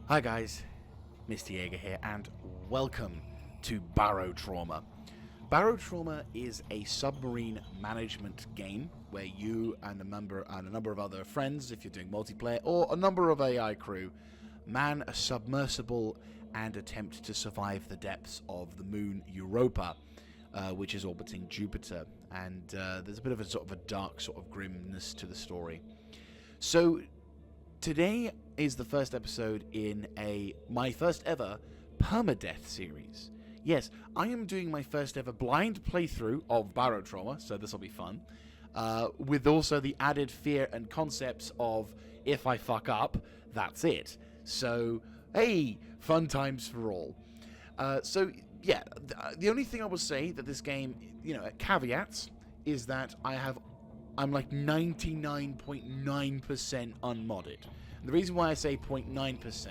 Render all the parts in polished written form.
Hi guys, Mr. Jaeger here, and welcome to Barotrauma. Barotrauma is a submarine management game where you and a number of other friends, if you're doing multiplayer, or a number of AI crew, man a submersible and attempt to survive the depths of the moon Europa, which is orbiting Jupiter. And there's a bit of a dark sort of grimness to the story. So today is the first episode in my first ever Permadeath series. Yes, I am doing my first ever blind playthrough of Barotrauma, so this will be fun. With also the added fear and concepts of, if I fuck up, that's it. So, hey, fun times for all. Yeah, the only thing I will say that this game, caveats, is that I'm like 99.9% unmodded. And the reason why I say 0.9%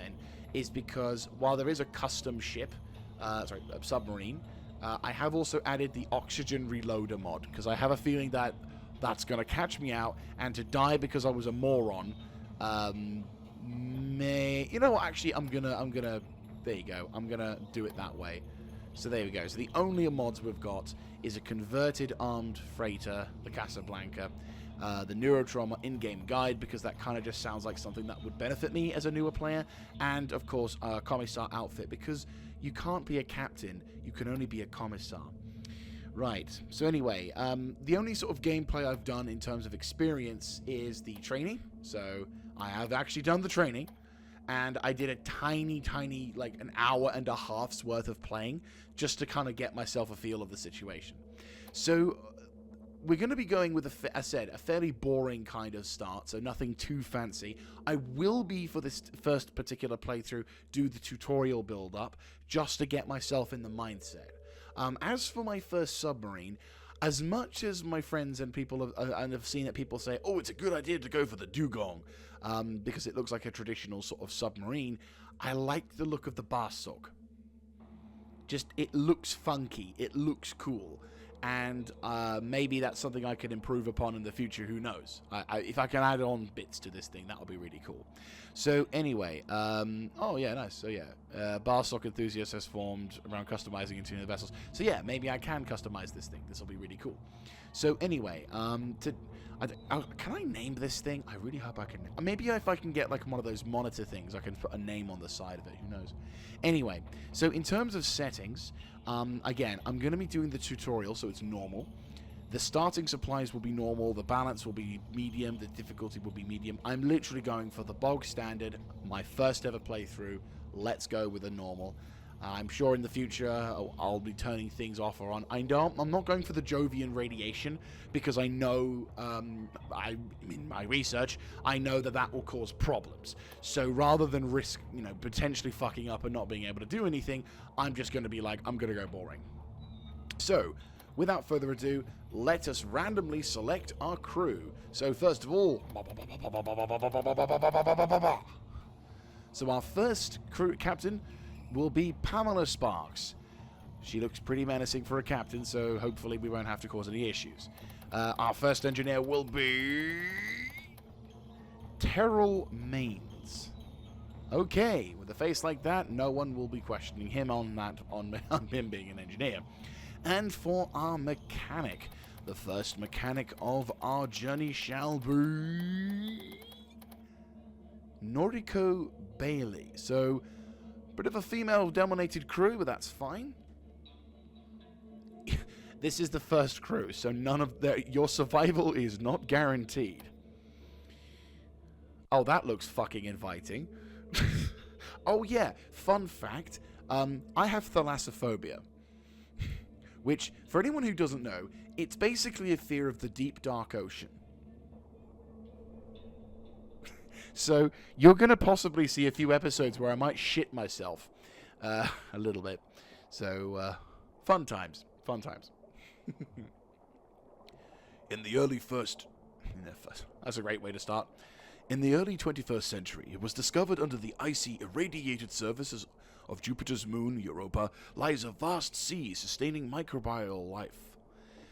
is because while there is a custom ship, a submarine, I have also added the oxygen reloader mod, because I have a feeling that that's going to catch me out, and to die because I was a moron, actually, I'm gonna, there you go, I'm gonna do it that way. So there we go. So the only mods we've got is a converted armed freighter, the Casablanca, the Neurotrauma in-game guide, because that kind of just sounds like something that would benefit me as a newer player, and of course a commissar outfit, because you can't be a captain, you can only be a commissar. Right, so anyway, the only sort of gameplay I've done in terms of experience is the training. So I have actually done the training, and I did a tiny, like an hour and a half's worth of playing, just to kind of get myself a feel of the situation. So we're going to be going with, a fairly boring kind of start, so nothing too fancy. I will be, for this first particular playthrough, do the tutorial build-up, just to get myself in the mindset. As for my first submarine, as much as my friends and people have seen that people say, oh, it's a good idea to go for the dugong, because it looks like a traditional sort of submarine, I like the look of the Barsok. Just, it looks funky, it looks cool, and maybe that's something I can improve upon in the future, who knows. If I can add on bits to this thing, that'll be really cool. So anyway, oh yeah, nice. So yeah, Barsok Enthusiast has formed around customizing and tuning the vessels. So yeah, maybe I can customize this thing. This will be really cool. So anyway, can I name this thing? I really hope I can. Maybe if I can get like one of those monitor things, I can put a name on the side of it. Who knows? Anyway, so in terms of settings, again, I'm going to be doing the tutorial, so it's normal. The starting supplies will be normal, the balance will be medium, the difficulty will be medium. I'm literally going for the bog standard, my first ever playthrough. Let's go with a normal. I'm sure in the future I'll be turning things off or on. I'm not going for the Jovian radiation, because I know, in my research, I know that will cause problems. So rather than risk, potentially fucking up and not being able to do anything, I'm just going to be like, I'm going to go boring. So, without further ado, let us randomly select our crew. So first of all, so our first crew captain will be Pamela Sparks. She looks pretty menacing for a captain, so hopefully we won't have to cause any issues. Our first engineer will be Terrell Maines. Okay, with a face like that, no one will be questioning him on him being an engineer. And for our mechanic, the first mechanic of our journey shall be Noriko Bailey. So, bit of a female-dominated crew, but that's fine. This is the first crew, so your survival is not guaranteed. Oh, that looks fucking inviting. Oh yeah, fun fact, I have thalassophobia. Which, for anyone who doesn't know, it's basically a fear of the deep, dark ocean. So, you're going to possibly see a few episodes where I might shit myself. A little bit. So, fun times. Fun times. That's a great way to start. In the early 21st century, it was discovered under the icy, irradiated surfaces of Jupiter's moon, Europa, lies a vast sea sustaining microbial life.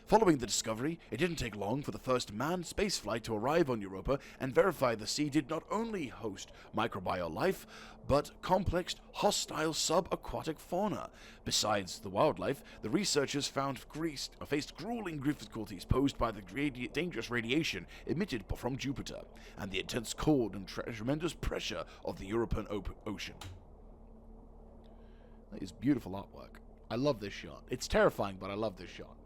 Following the discovery, it didn't take long for the first manned spaceflight to arrive on Europa and verify the sea did not only host microbial life, but complex, hostile subaquatic fauna. Besides the wildlife, the researchers faced grueling difficulties posed by the dangerous radiation emitted from Jupiter, and the intense cold and tremendous pressure of the European ocean. That is beautiful artwork. I love this shot. It's terrifying, but I love this shot.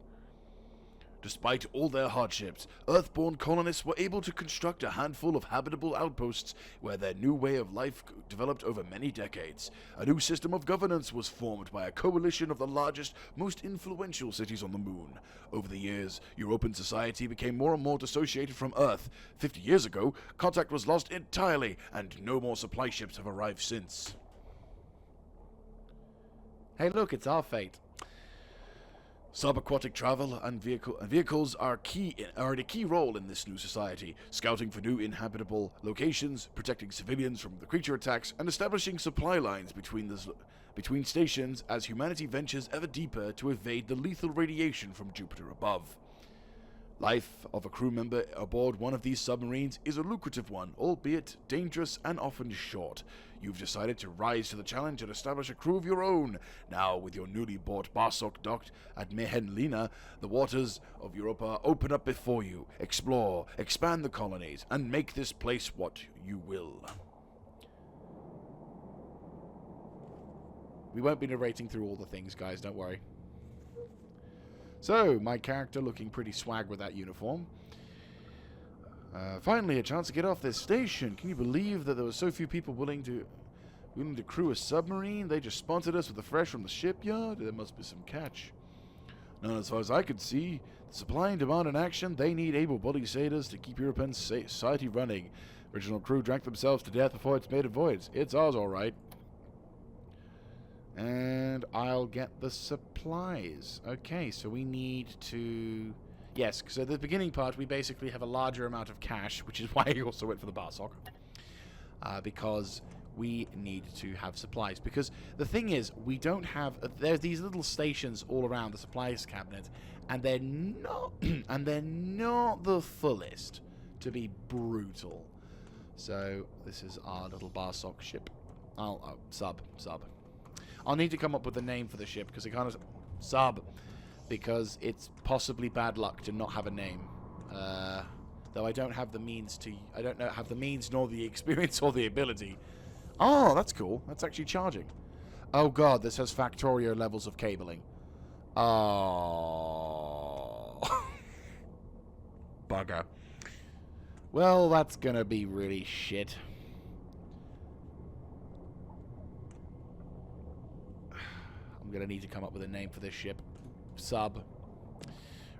Despite all their hardships, Earthborn colonists were able to construct a handful of habitable outposts where their new way of life developed over many decades. A new system of governance was formed by a coalition of the largest, most influential cities on the moon. Over the years, European society became more and more dissociated from Earth. 50 years ago, contact was lost entirely, and no more supply ships have arrived since. Hey look, it's our fate. Subaquatic travel and vehicles are a key role in this new society, scouting for new inhabitable locations, protecting civilians from the creature attacks, and establishing supply lines between stations as humanity ventures ever deeper to evade the lethal radiation from Jupiter above. Life of a crew member aboard one of these submarines is a lucrative one, albeit dangerous and often short. You've decided to rise to the challenge and establish a crew of your own. Now, with your newly bought Barsok docked at Mehenlina, the waters of Europa open up before you. Explore, expand the colonies, and make this place what you will. We won't be narrating through all the things, guys, don't worry. So, my character looking pretty swag with that uniform. Finally, a chance to get off this station. Can you believe that there were so few people willing to crew a submarine? They just sponsored us with the fresh from the shipyard? There must be some catch. None as far as I could see. The supply and demand in action, they need able-bodied sailors to keep European society running. Original crew drank themselves to death before it's made a voyage. It's ours, all right. And I'll get the supplies. Okay, so we need to... Yes, so the beginning part, we basically have a larger amount of cash, which is why I also went for the Barsok. Because we need to have supplies. Because the thing is, we don't have... there's these little stations all around the supplies cabinet, and they're not... and they're not the fullest, to be brutal. So, this is our little Barsok ship. Sub. I'll need to come up with a name for the ship, because it kind of... Sub. Because it's possibly bad luck to not have a name. Though I don't have the means to... I don't have the means, nor the experience, or the ability. Oh, that's cool. That's actually charging. Oh god, this has Factorio levels of cabling. Oh. Bugger. Well, that's gonna be really shit. I'm gonna need to come up with a name for this ship. Sub.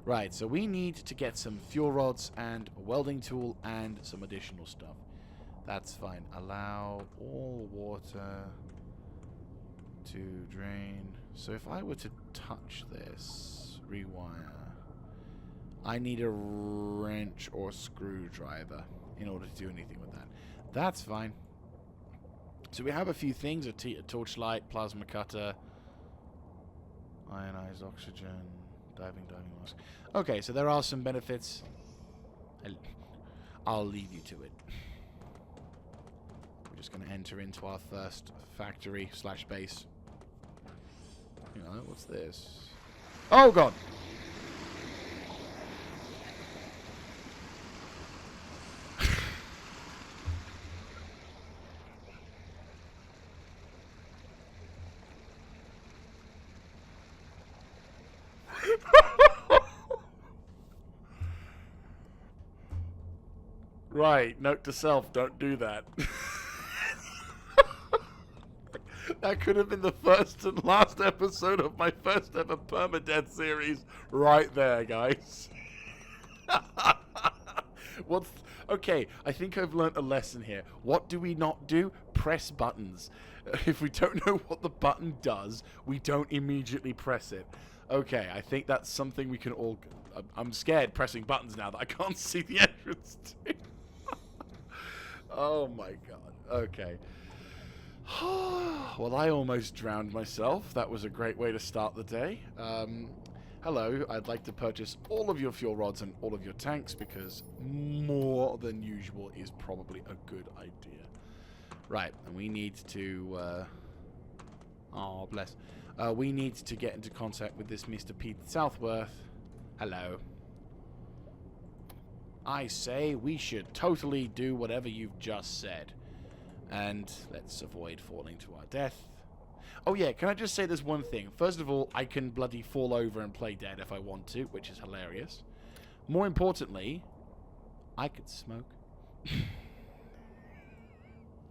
Right, so we need to get some fuel rods and a welding tool and some additional stuff. That's fine. Allow all water to drain. So if I were to touch this, rewire, I need a wrench or screwdriver in order to do anything with that. That's fine. So we have a few things, a torchlight, plasma cutter, ionized oxygen, diving mask. Okay, so there are some benefits. I'll leave you to it. We're just going to enter into our first factory / base. You know, what's this? Oh god! Right, note to self, don't do that. That could have been the first and last episode of my first ever Permadeath series. Right there, guys. Okay, I think I've learnt a lesson here. What do we not do? Press buttons. If we don't know what the button does, we don't immediately press it. Okay, I think that's something we can all... I'm scared pressing buttons now that I can't see the entrance to. Oh my god. Okay. Well, I almost drowned myself. That was a great way to start the day. hello, I'd like to purchase all of your fuel rods and all of your tanks because more than usual is probably a good idea. Right, and we need to, oh, bless. We need to get into contact with this Mr. Pete Southworth. Hello. I say we should totally do whatever you've just said. And let's avoid falling to our death. Oh yeah, can I just say there's one thing. First of all, I can bloody fall over and play dead if I want to, which is hilarious. More importantly, I could smoke.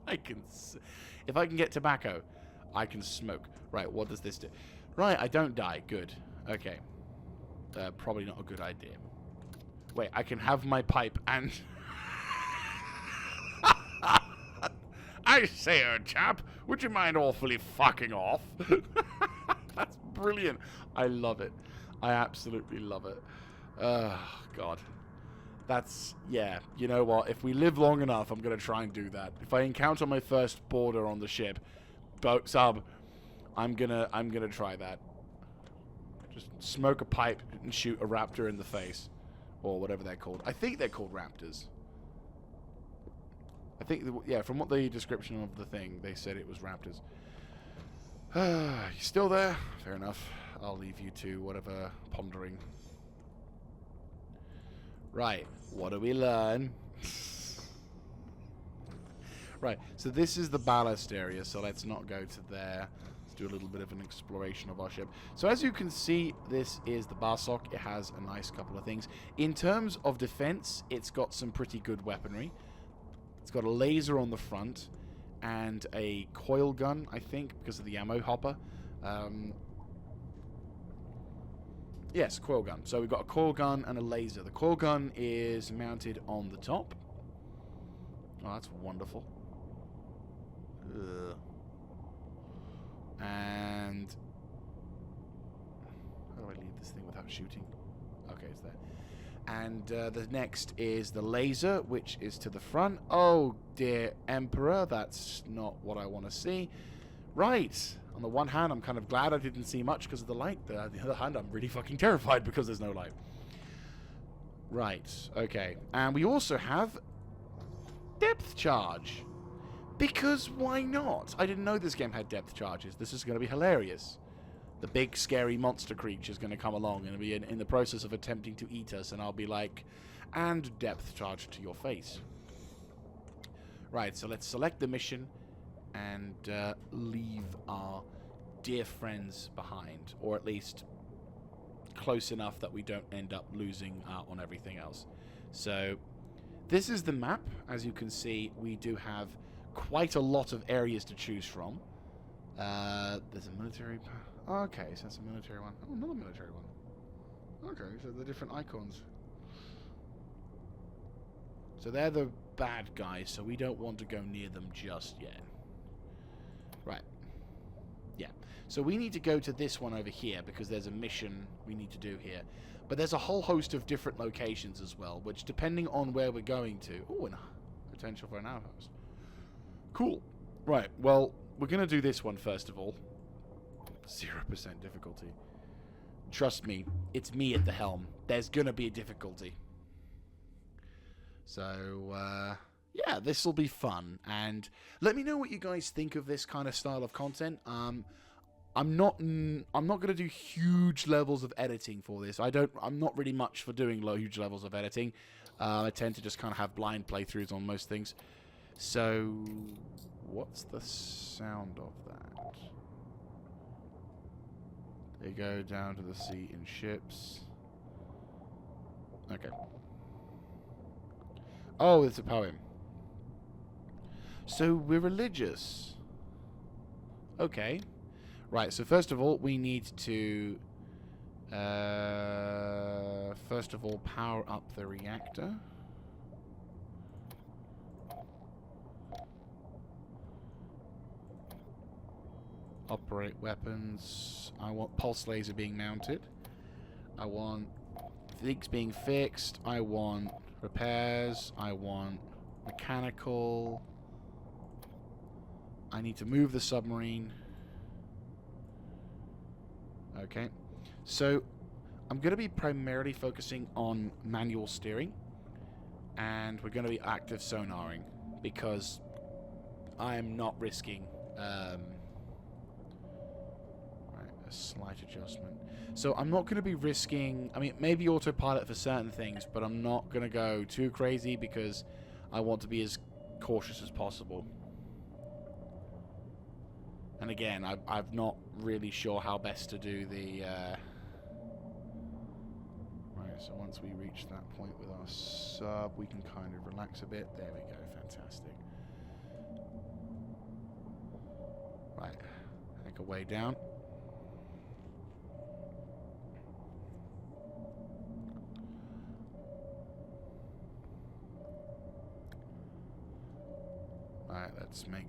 If I can get tobacco, I can smoke. Right, what does this do? Right, I don't die. Good. Okay. Probably not a good idea. Wait, I can have my pipe and... I say, chap, would you mind awfully fucking off? That's brilliant. I love it. I absolutely love it. Oh, God. That's, yeah, you know what? If we live long enough, I'm going to try and do that. If I encounter my first boarder on the ship, sub, I'm gonna try that. Just smoke a pipe and shoot a raptor in the face. Or whatever they're called. I think they're called raptors. I think, yeah, from what the description of the thing, they said it was raptors. You still there? Fair enough. I'll leave you to whatever pondering. Right, what do we learn? Right, so this is the ballast area, so let's not go to there. Let's do a little bit of an exploration of our ship. So as you can see, this is the Barsock. It has a nice couple of things. In terms of defense, it's got some pretty good weaponry. It's got a laser on the front and a coil gun, I think, because of the ammo hopper. Yes, coil gun. So we've got a coil gun and a laser. The coil gun is mounted on the top. Oh, that's wonderful. Ugh. And how do I leave this thing without shooting? Okay, it's there. And the next is the laser, which is to the front. Oh, dear Emperor, that's not what I want to see. Right. On the one hand, I'm kind of glad I didn't see much because of the light. On the other hand, I'm really fucking terrified because there's no light. Right. Okay. And we also have depth charge. Because why not? I didn't know this game had depth charges. This is going to be hilarious. The big, scary monster creature is going to come along and be in the process of attempting to eat us, and I'll be like, and depth charge to your face. Right, so let's select the mission and leave our dear friends behind, or at least close enough that we don't end up losing out on everything else. So this is the map. As you can see, we do have quite a lot of areas to choose from. There's a military... Okay, so that's a military one. Oh, another military one. Okay, so the different icons. So they're the bad guys, so we don't want to go near them just yet. Right. Yeah. So we need to go to this one over here, because there's a mission we need to do here. But there's a whole host of different locations as well, which depending on where we're going to... Oh, and potential for an outpost. Cool. Right, well, we're going to do this one first of all. 0% difficulty. Trust me, it's me at the helm. There's going to be a difficulty. So, yeah, this will be fun. And let me know what you guys think of this kind of style of content. I'm not going to do huge levels of editing for this. I'm not really much for doing huge levels of editing. I tend to just kind of have blind playthroughs on most things. So, what's the sound of that? They go down to the sea in ships. Okay. Oh, it's a poem. So, we're religious. Okay. Right, so first of all, we need to... first of all, power up the reactor. Operate weapons. I want pulse laser being mounted. I want leaks being fixed. I want repairs. I want mechanical. I need to move the submarine. Okay. So, I'm going to be primarily focusing on manual steering, and we're going to be active sonaring, because I am not risking right, a slight adjustment. So I'm not going to be risking, I mean, maybe autopilot for certain things, but I'm not going to go too crazy because I want to be as cautious as possible. And again, I'm not really sure how best to do the... Right, so once we reach that point with our sub, we can kind of relax a bit. There we go, fantastic. Right, anchor way down. Alright, let's make...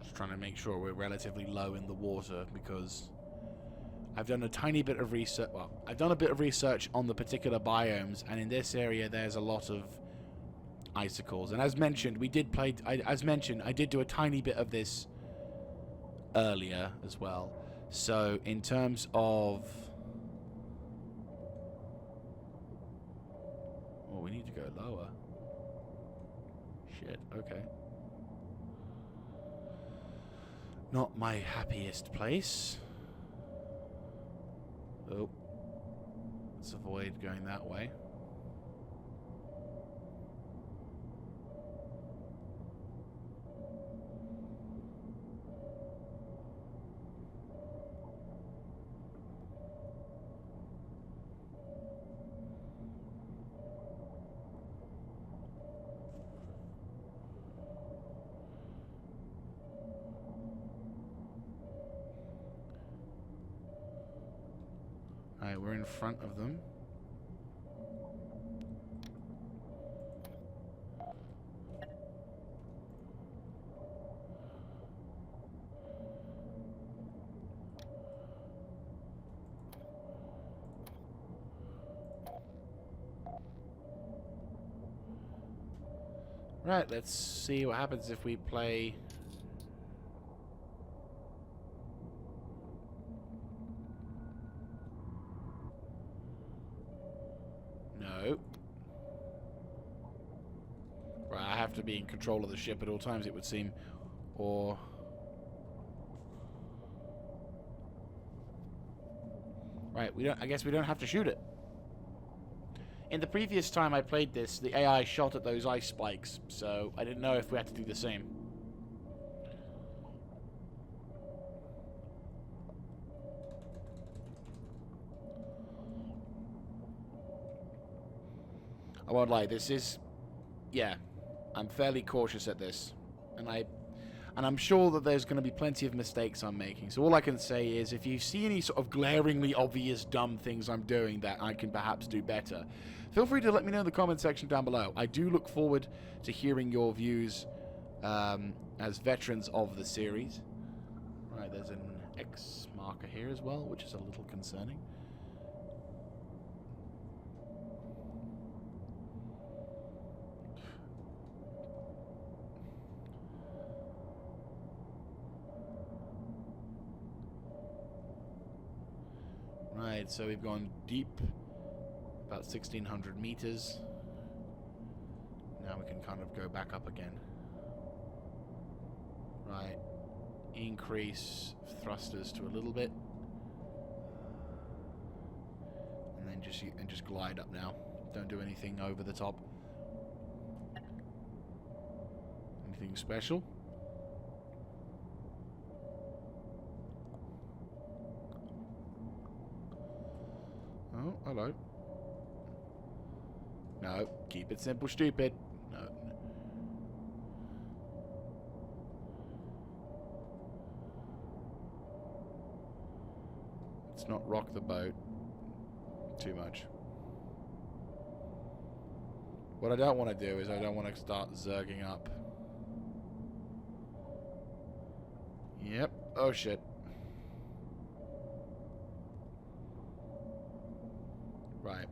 Just trying to make sure we're relatively low in the water, because I've done a tiny bit of research. Well, I've done a bit of research on the particular biomes, and in this area there's a lot of icicles. And as mentioned, we did play... as mentioned, I did do a tiny bit of this earlier as well. So, in terms of... Oh, we need to go lower. Shit, okay. Not my happiest place. Oh. Let's avoid going that way. Alright, we're in front of them. Right, let's see what happens if we play... No. Right, I have to be in control of the ship at all times, it would seem. Or... Right, I guess we don't have to shoot it. In the previous time I played this, the AI shot at those ice spikes, so I didn't know if we had to do the same. I won't lie, this is... Yeah, I'm fairly cautious at this. And I'm sure that there's going to be plenty of mistakes I'm making. So all I can say is, if you see any sort of glaringly obvious dumb things I'm doing that I can perhaps do better, feel free to let me know in the comment section down below. I do look forward to hearing your views as veterans of the series. Right, there's an X marker here as well, which is a little concerning. Right, so we've gone deep, about 1,600 meters. Now we can kind of go back up again. Right, increase thrusters to a little bit, and then just glide up now. Don't do anything over the top. Anything special? Oh, hello. No, keep it simple, stupid. No. Let's not rock the boat too much. What I don't want to do is I don't want to start zerging up. Yep. Oh, shit. Right.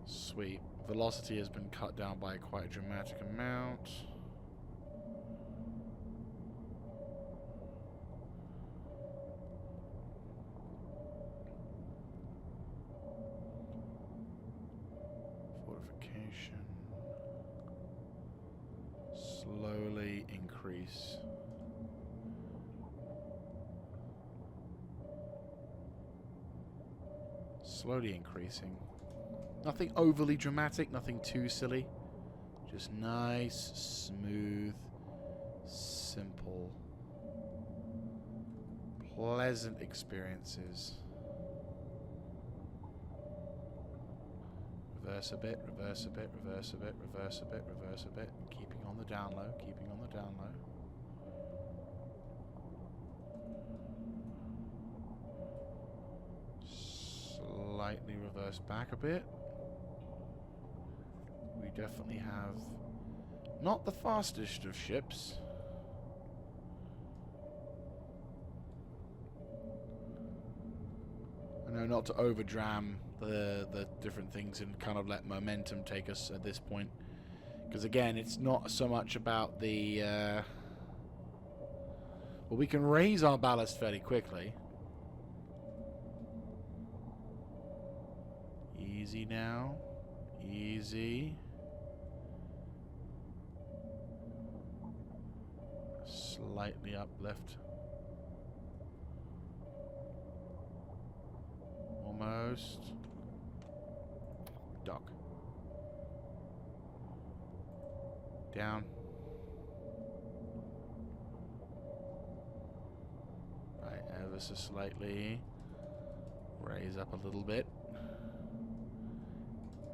Sweet. Velocity has been cut down by quite a dramatic amount. increase. Slowly increasing. Nothing overly dramatic, nothing too silly. Just nice, smooth, simple, pleasant experiences. Reverse a bit, reverse a bit, reverse a bit, reverse a bit, reverse a bit. Keeping on the down low, keeping on the down low. Slightly reverse back a bit. We definitely have not the fastest of ships. I know not to overdram the different things and kind of let momentum take us at this point. Because again, it's not so much about the... well, we can raise our ballast fairly quickly. Easy now. Easy. Slightly uplift. Almost. Dock. Down. Right, ever so slightly. Raise up a little bit.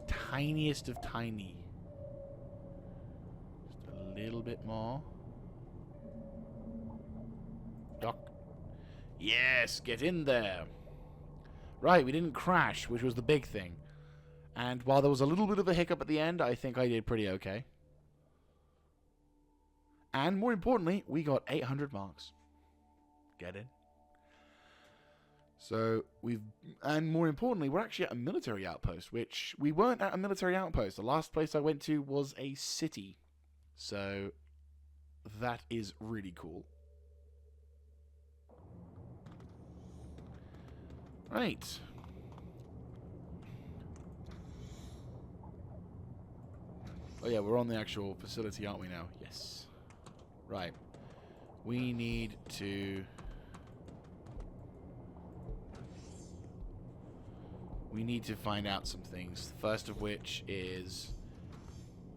Tiniest of tiny. Just a little bit more. Dock. Yes, get in there. Right, we didn't crash, which was the big thing. And while there was a little bit of a hiccup at the end, I think I did pretty okay. And more importantly, we got 800 marks. Get in? So and more importantly, we're actually at a military outpost, which we weren't at a military outpost. The last place I went to was a city. So that is really cool. Right. Oh yeah, we're on the actual facility, aren't we now? Yes. Right. We need to... find out some things. First of which is...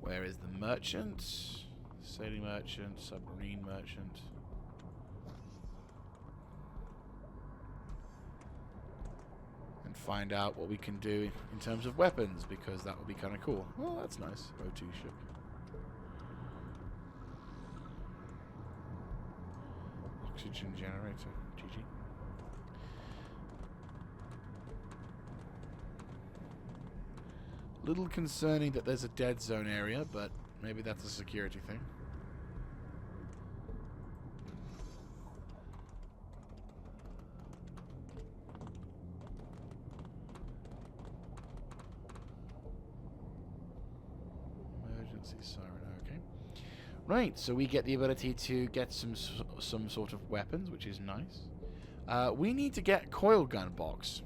where is the merchant? Sailing merchant, submarine merchant. And find out what we can do in terms of weapons, because that would be kind of cool. Oh, that's nice. O2 ship. Oxygen generator. GG. Little concerning that there's a dead zone area, but maybe that's a security thing. Emergency siren, okay. Right, so we get the ability to get some sort of weapons, which is nice. We need to get coil gun box.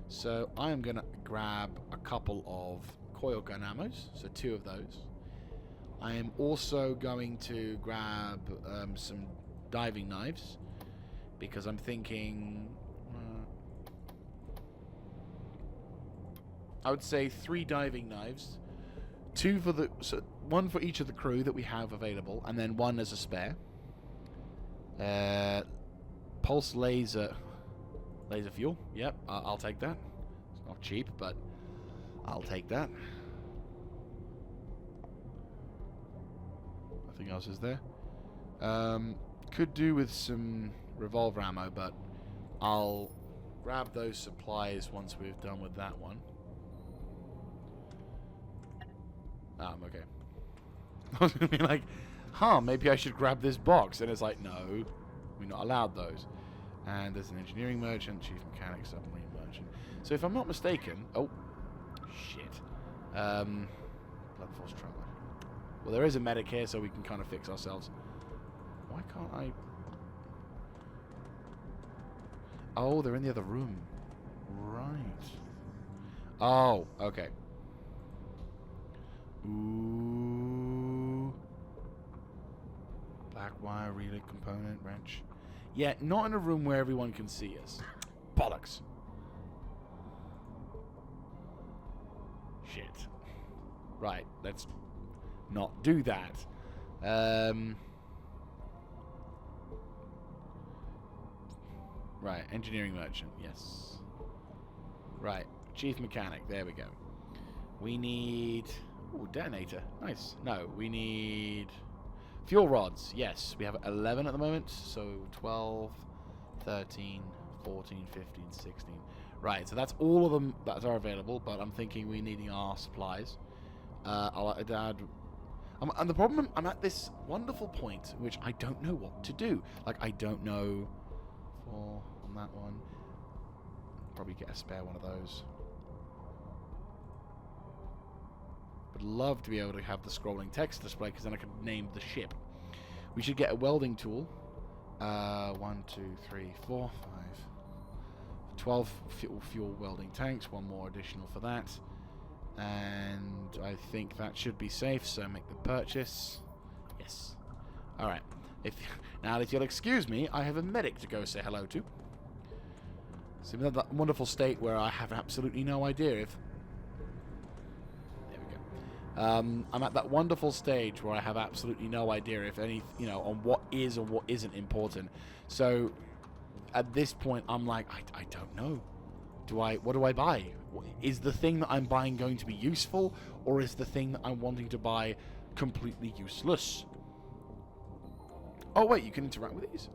So I am going to grab a couple of coil gun ammos, so 2 of those. I am also going to grab some diving knives, because I'm thinking... I would say 3 diving knives. 2 for the... So 1 for each of the crew that we have available, and then 1 as a spare. Pulse laser... Laser fuel. Yep, I'll take that. It's not cheap, but I'll take that. Nothing else is there. Could do with some revolver ammo, but I'll grab those supplies once we've done with that one. Okay. I was going to be like, maybe I should grab this box. And it's like, no, we're not allowed those. And there's an engineering merchant, chief mechanic, submarine merchant. So if I'm not mistaken... Oh, shit. Blood force trauma. Well, there is a medic here, so we can kind of fix ourselves. Why can't I... Oh, they're in the other room. Right. Oh, okay. Ooh. wire, relay, component, wrench. Yeah, not in a room where everyone can see us. Bollocks. Shit. Right, let's not do that. Right, engineering merchant, yes. Right, chief mechanic, there we go. We need... Ooh, detonator, nice. No, we need... Fuel rods, yes. We have 11 at the moment, so 12, 13, 14, 15, 16. Right, so that's all of them that are available, but I'm thinking we're needing our supplies. I'll add... and the problem, I'm at this wonderful point, which I don't know what to do. Like, I don't know... 4 on that one. Probably get a spare one of those. Would love to be able to have the scrolling text display, because then I can name the ship. We should get a welding tool. 1, 2, 3, 4, 5. 12 fuel welding tanks. One more additional for that. And I think that should be safe, so make the purchase. Yes. Alright. Now, if you'll excuse me, I have a medic to go say hello to. It's in that wonderful state where I have absolutely no idea if... There we go. I'm at that wonderful stage where I have absolutely no idea if any, on what is or what isn't important. So, at this point, I'm like, I don't know. What do I buy? Is the thing that I'm buying going to be useful, or is the thing that I'm wanting to buy completely useless? Oh, wait, you can interact with these?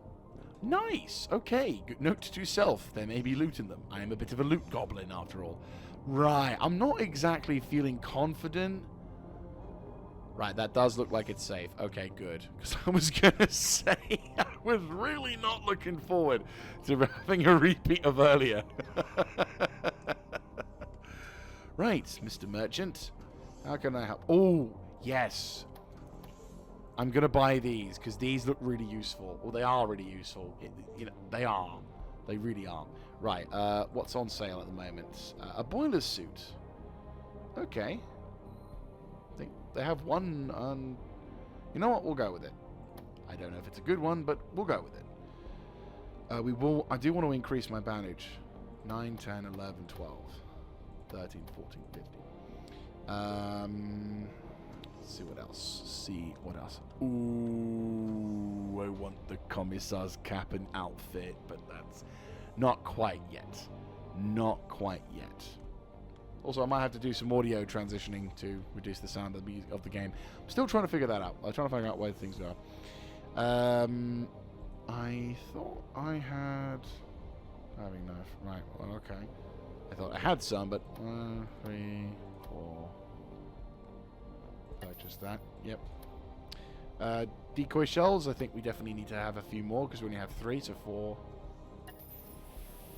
Nice! Okay, good note to self. There may be loot in them. I am a bit of a loot goblin, after all. Right, I'm not exactly feeling confident. Right, that does look like it's safe. Okay, good. Because I was going to say, I was really not looking forward to having a repeat of earlier. Right, Mr. Merchant. How can I help? Oh, yes. I'm going to buy these, because these look really useful. Well, they are really useful. They are. They really are. Right, what's on sale at the moment? A boiler suit. Okay. I think they have one on... You know what? We'll go with it. I don't know if it's a good one, but we'll go with it. I do want to increase my bandage. 9, 10, 11, 12, 13, 14, 15. Let's see what else. Ooh, I want the Commissar's cap and outfit, but that's not quite yet. Not quite yet. Also, I might have to do some audio transitioning to reduce the sound of the game. I'm still trying to figure that out. I'm trying to figure out where things are. I thought I had... Having knife. Right, well, okay. I thought I had some, but... 3, 4... Purchase that. Yep. Decoy shells. I think we definitely need to have a few more because we only have 3, so 4,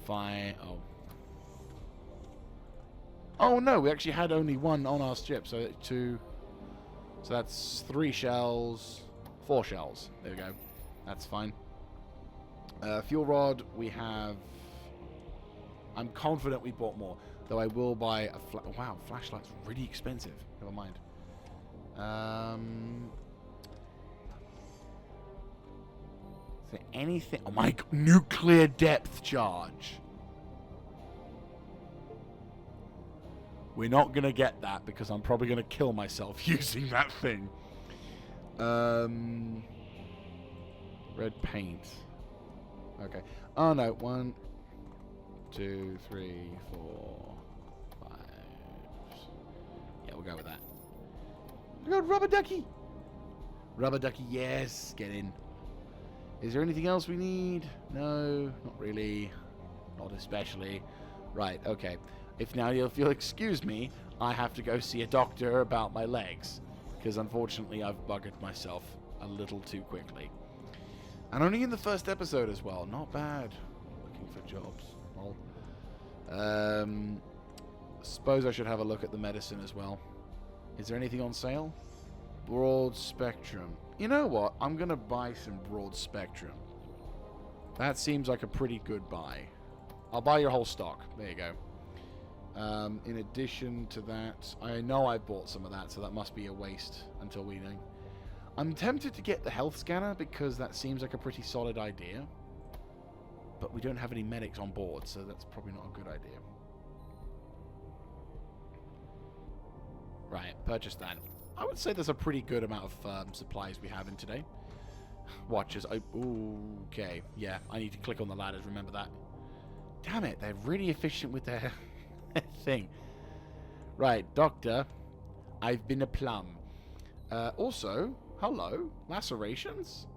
5. Oh no, we actually had only 1 on our ship, so 2. So that's 3 shells, 4 shells. There we go. That's fine. Fuel rod. We have. I'm confident we bought more, though I will buy a. Wow, flashlight's really expensive. Never mind. Is there anything? Oh my God, nuclear depth charge. We're not going to get that because I'm probably going to kill myself using that thing. Red paint. Okay. Oh no, 1, 2, 3, 4, 5. Yeah, we'll go with that. We got rubber ducky. Rubber ducky, yes. Get in. Is there anything else we need? No, not really. Not especially. Right, okay. If you'll excuse me, I have to go see a doctor about my legs. Because unfortunately I've buggered myself a little too quickly. And only in the first episode as well. Not bad. Looking for jobs. Well, suppose I should have a look at the medicine as well. Is there anything on sale? Broad spectrum. You know what? I'm going to buy some broad spectrum. That seems like a pretty good buy. I'll buy your whole stock. There you go. In addition to that, I know I bought some of that, so that must be a waste until we know. I'm tempted to get the health scanner because that seems like a pretty solid idea. But we don't have any medics on board, so that's probably not a good idea. Right, purchase that. I would say there's a pretty good amount of supplies we have in today. Watches. Okay, yeah, I need to click on the ladders, remember that. Damn it, they're really efficient with their thing. Right, doctor, I've been a plum. Also, hello, lacerations?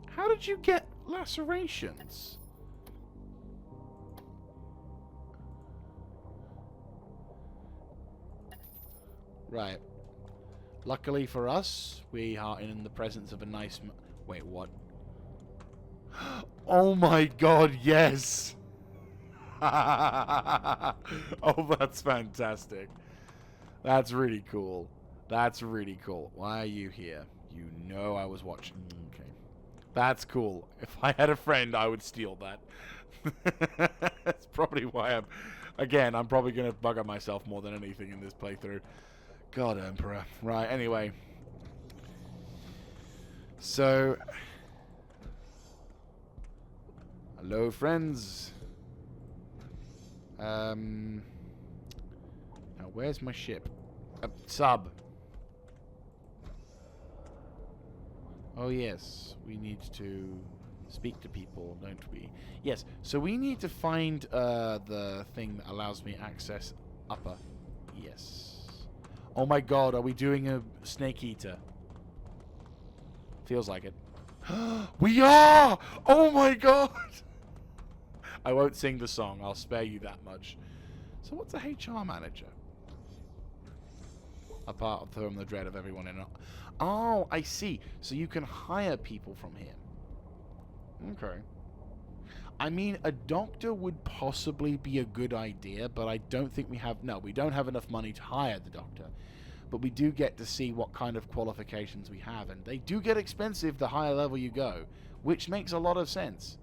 How did you get lacerations? Right. Luckily for us, we are in the presence of a nice... Wait, what? Oh my god, yes! Oh, that's fantastic. That's really cool. That's really cool. Why are you here? You know I was watching. Okay. That's cool. If I had a friend, I would steal that. That's probably why I'm... Again, I'm probably going to bugger myself more than anything in this playthrough. God, Emperor. Right, anyway. So... Hello, friends. Now, where's my ship? Sub. Oh, yes. We need to speak to people, don't we? Yes. So we need to find the thing that allows me access upper. Yes. Oh my god, are we doing a snake eater? Feels like it. We are! Oh my god! I won't sing the song. I'll spare you that much. So what's a HR manager? Apart from the dread of everyone in it. Oh, I see. So you can hire people from here. Okay. I mean, a doctor would possibly be a good idea, but I don't think we have... No, we don't have enough money to hire the doctor. But we do get to see what kind of qualifications we have. And they do get expensive the higher level you go, which makes a lot of sense.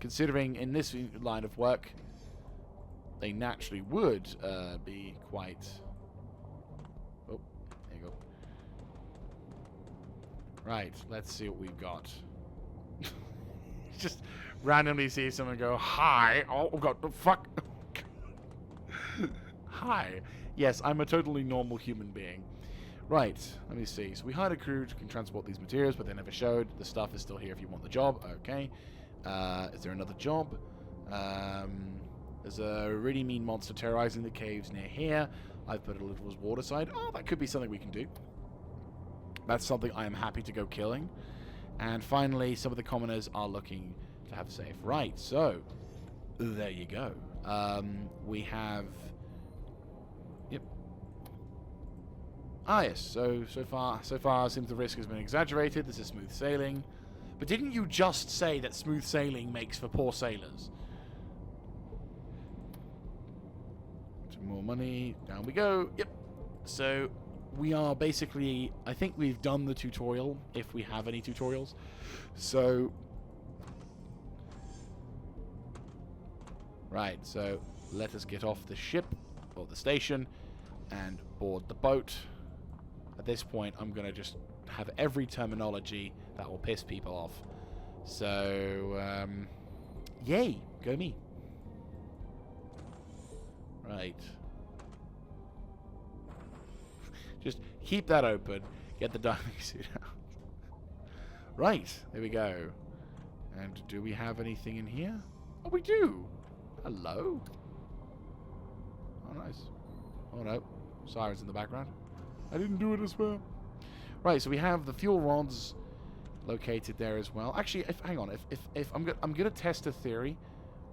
Considering in this line of work, they naturally would be quite... Oh, there you go. Right, let's see what we've got. Just randomly see someone go, hi! Oh, god, fuck! Hi! Yes, I'm a totally normal human being. Right, let me see. So we hired a crew who can transport these materials, but they never showed. The stuff is still here if you want the job. Okay. Is there another job? There's a really mean monster terrorizing the caves near here. I've put a little water side. Oh, that could be something we can do. That's something I am happy to go killing. And finally, some of the commoners are looking to have safe. Right, so there you go. We have... Yep. Ah, yes. So far, it seems the risk has been exaggerated. This is smooth sailing. But didn't you just say that smooth sailing makes for poor sailors? Some more money. Down we go. Yep. So we are basically... I think we've done the tutorial, if we have any tutorials. So... Right, so let us get off the ship, or the station, and board the boat. At this point, I'm going to just have every terminology that will piss people off. So, yay, go me. Right. Just keep that open. Get the diving suit out. Right, there we go. And do we have anything in here? Oh, we do. Hello. Oh, nice. Oh, no. Sirens in the background. I didn't do it as well. Right, so we have the fuel rods located there as well. Actually, hang on. If I'm gonna test a theory,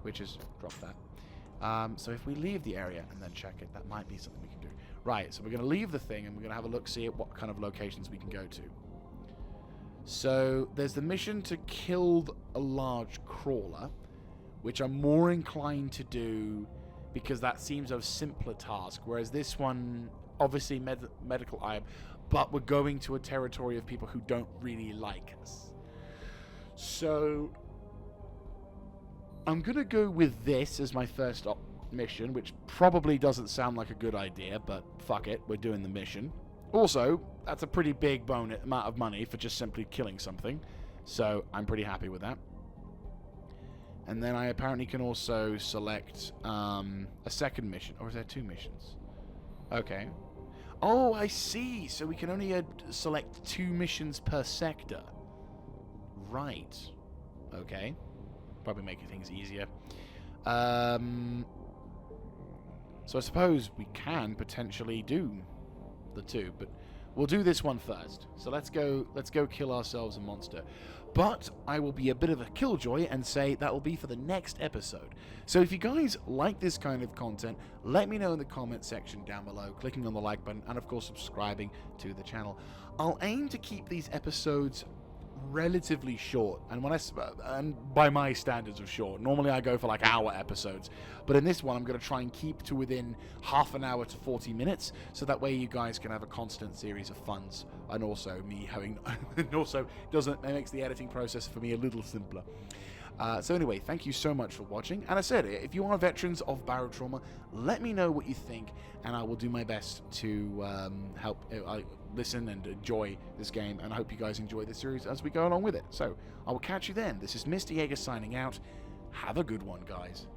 which is drop that. So if we leave the area and then check it, that might be something we can do. Right, so we're gonna leave the thing and we're gonna have a look, see at what kind of locations we can go to. So there's the mission to kill a large crawler, which I'm more inclined to do because that seems a simpler task, whereas this one, obviously medical item, but we're going to a territory of people who don't really like us. So I'm going to go with this as my first mission, which probably doesn't sound like a good idea, but fuck it, we're doing the mission. Also, that's a pretty big amount of money for just simply killing something. So I'm pretty happy with that. And then I apparently can also select a second mission. Or is there 2 missions? Okay. Oh, I see. So we can only select 2 missions per sector. Right. Okay. Probably making things easier. So I suppose we can potentially do the 2, but we'll do this one first. So let's go kill ourselves a monster. But I will be a bit of a killjoy and say that will be for the next episode. So if you guys like this kind of content, let me know in the comment section down below, clicking on the like button, and of course subscribing to the channel. I'll aim to keep these episodes relatively short, and by my standards of short, normally I go for like hour episodes, but in this one I'm going to try and keep to within half an hour to 40 minutes, so that way you guys can have a constant series of funs, and also me having and also it makes the editing process for me a little simpler. So anyway, thank you so much for watching, and I said, if you are veterans of Barotrauma, let me know what you think, and I will do my best to help listen and enjoy this game, and I hope you guys enjoy this series as we go along with it. So I will catch you then. This is Mr. Jaeger signing out. Have a good one, guys.